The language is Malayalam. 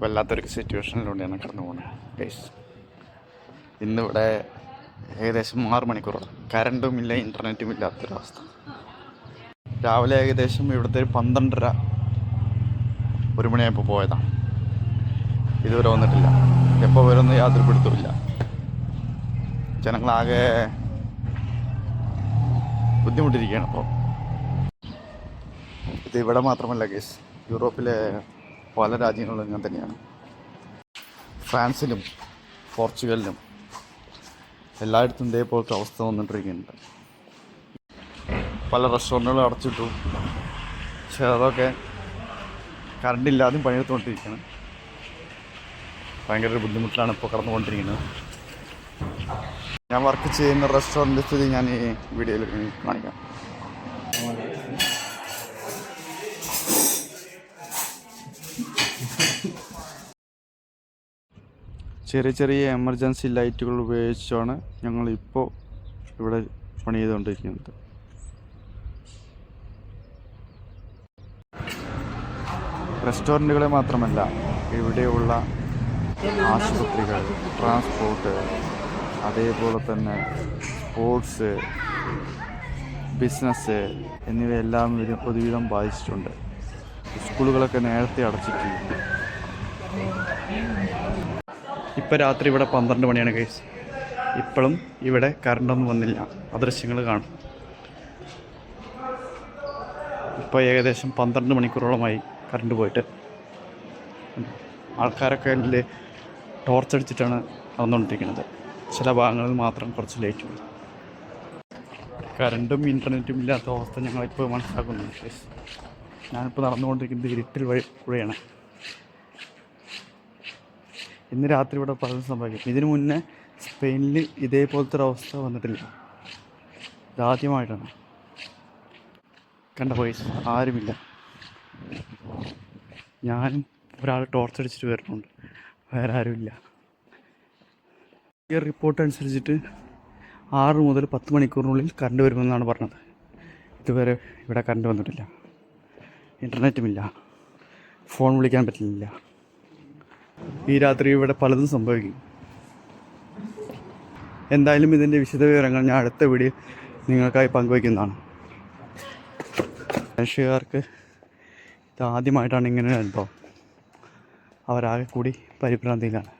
വല്ലാത്തൊരു സിറ്റുവേഷനിലൂടെയാണ് കടന്നു പോകുന്നത് ഗൈസ്. ഇന്നിവിടെ ഏകദേശം 6 മണിക്കൂറോളം കറണ്ടും ഇല്ല, ഇൻ്റർനെറ്റും ഇല്ലാത്തൊരവസ്ഥ. രാവിലെ ഏകദേശം ഇവിടുത്തെ 12:30 1 മണിയായപ്പോൾ പോയതാണ്. ഇതുവരെ വന്നിട്ടില്ല. എപ്പോൾ വരുമെന്ന് യാതൊരു പിടുത്തമില്ല. ജനങ്ങളാകെ ബുദ്ധിമുട്ടിരിക്കുകയാണ് ഇപ്പോൾ. ഇത് ഇവിടെ മാത്രമല്ല ഗൈസ്, യൂറോപ്പിലെ പല രാജ്യങ്ങളിലും ഇങ്ങനെ തന്നെയാണ്. ഫ്രാൻസിലും പോർച്ചുഗലിലും എല്ലായിടത്തും ഇതേപോലത്തെ അവസ്ഥ വന്നിട്ടിരിക്കുന്നുണ്ട്. പല റെസ്റ്റോറൻറ്റുകളും അടച്ചിട്ടു. പക്ഷേ അതൊക്കെ കറണ്ടില്ലാതെയും പണിയെടുത്തുകൊണ്ടിരിക്കുകയാണ്. ഭയങ്കര ഒരു ബുദ്ധിമുട്ടിലാണ് ഇപ്പോൾ കടന്നുകൊണ്ടിരിക്കുന്നത്. ഞാൻ വർക്ക് ചെയ്യുന്ന റെസ്റ്റോറൻറ്റ് സ്ഥിതി ഞാൻ ഈ വീഡിയോയിൽ കാണിക്കാം. ചെറിയ ചെറിയ എമർജൻസി ലൈറ്റുകൾ ഉപയോഗിച്ചാണ് ഞങ്ങളിപ്പോൾ ഇവിടെ പണി ചെയ്തുകൊണ്ടിരിക്കുന്നത്. റെസ്റ്റോറൻറ്റുകളെ മാത്രമല്ല, ഇവിടെയുള്ള ആശുപത്രികൾ, ട്രാൻസ്പോർട്ട്, അതേപോലെ തന്നെ സ്പോർട്സ്, ബിസിനസ് എന്നിവയെല്ലാം ഒരുവിധം ബാധിച്ചിട്ടുണ്ട്. സ്കൂളുകളൊക്കെ നേരത്തെ അടച്ചിട്ടുണ്ട്. ഇപ്പോൾ രാത്രി ഇവിടെ 12 മണിയാണ് ഗൈസ്. ഇപ്പോഴും ഇവിടെ കറണ്ടൊന്നും വന്നില്ല. അദൃശ്യങ്ങൾ കാണും. ഇപ്പോൾ ഏകദേശം 12 മണിക്കൂറോളമായി കറണ്ട് പോയിട്ട്. ആൾക്കാരൊക്കെ അതിൽ ടോർച്ചടിച്ചിട്ടാണ് നടന്നുകൊണ്ടിരിക്കുന്നത്. ചില ഭാഗങ്ങളിൽ മാത്രം കുറച്ച് ലേറ്റ് പോയി. കറണ്ടും ഇൻ്റർനെറ്റും ഇല്ലാത്ത അവസ്ഥ ഞങ്ങളിപ്പോൾ മനസ്സിലാക്കുന്നുണ്ട് ഗൈസ്. ഞാനിപ്പോൾ നടന്നുകൊണ്ടിരിക്കുന്നത് ഇരുട്ടിൽ കൂടെയാണ്. ഇന്ന് രാത്രി ഇവിടെ പലതും സംഭവിക്കും. ഇതിനു മുന്നേ സ്പെയിനിൽ ഇതേപോലത്തെ ഒരു അവസ്ഥ വന്നിട്ടില്ല. ഇതാദ്യമായിട്ടാണ്. കണ്ട പോയിസ് ആരുമില്ല. ഞാനും ഒരാൾ ടോർച്ചടിച്ചിട്ട് വരുന്നുണ്ട്, വേറെ ആരുമില്ല. ഈ റിപ്പോർട്ട് അനുസരിച്ചിട്ട് 6 മുതൽ 10 മണിക്കൂറിനുള്ളിൽ കറണ്ട് വരുമെന്നാണ് പറഞ്ഞത്. ഇതുവരെ ഇവിടെ കറണ്ട് വന്നിട്ടില്ല. ഇൻ്റർനെറ്റുമില്ല, ഫോൺ വിളിക്കാൻ പറ്റില്ല. ഈ രാത്രി ഇവിടെ പലതും സംഭവിക്കും. എന്തായാലും ഇതിൻ്റെ വിശദവിവരങ്ങൾ ഞാൻ അടുത്ത വീഡിയോ നിങ്ങൾക്കായി പങ്കുവയ്ക്കുന്നതാണ്. മനുഷ്യർക്ക് ഇതാദ്യമായിട്ടാണ് ഇങ്ങനെ അനുഭവം. അവരാകെ കൂടി പരിഭ്രാന്തിയിലാണ്.